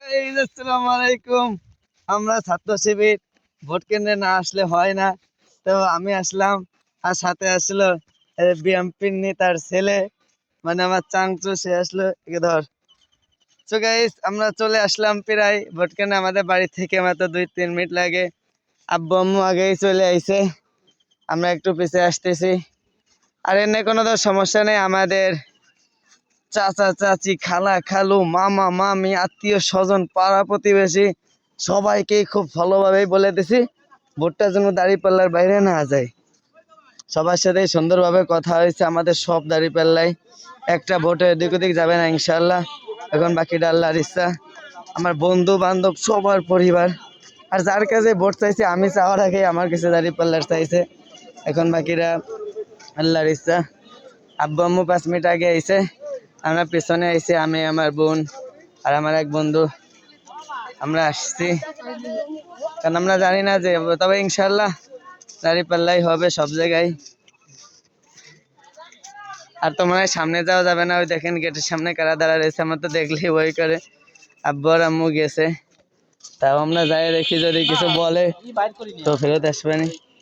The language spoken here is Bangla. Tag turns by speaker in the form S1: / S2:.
S1: আসসালামু আলাইকুম। আমরা ছাত্র শিবির ভোট কেন্দ্রে না আসলে হয় না, তো আমি আসলাম। আর সাথে আসলো বিএমপির নেতার ছেলে, মানে আমার চাংচু, সে আসলো। একে ধর। তো গাইস, আমরা চলে আসলাম প্রায় ভোট কেন্দ্রে। আমাদের বাড়ি থেকে মাত্র 2-3 মিনিট লাগে। আব্বু আম্মু আগেই চলে আইছে, আমরা একটু পিছিয়ে আসতেছি। আর এনে কোনো তো সমস্যা নেই। আমাদের চাচা চাচি, খালা খালু, মামা মামি, আত্মীয় স্বজন, পাড়া প্রতিবেশী সবাইকে খুব ভালোভাবেই বলে দিছি ভোটটা যেন দাঁড়িপাল্লার বাইরে না যায়। সবার সাথে সুন্দরভাবে কথা হয়েছে। আমাদের সব দাঁড়িপাল্লাই, একটা ভোটে এদিক ওদিক যাবে না ইনশাল্লাহ। এখন বাকিটা আল্লাহর ইচ্ছা। আমার বন্ধু বান্ধব, সবার পরিবার, আর যার কাছে ভোট চাইছে আমি চাওয়ার আগে আমার কাছে দাঁড়িপাল্লার চাইছে। এখন বাকিরা আল্লাহর ইচ্ছা। আব্বু আম্মু 5 মিনিট আগে আইছে, আমরা পেছনে আইছি, আমি, আমার বোন আর আমার এক বন্ধু। আমরা আসছি কারণ আমরা জানি না যে, তবে ইনশাল্লাহ দাঁড়িপাল্লাই হবে সব জায়গায়। আর তো মনে হয় সামনে যাওয়া যাবে না। ওই দেখেন গেটের সামনে কারা দাঁড়া রয়েছে, আমার তো দেখলেই বই করে। আব্বু আর আম্মু গেছে, তাও আমরা যাই দেখি, যদি কিছু বলে তো ফেরত আসবে না।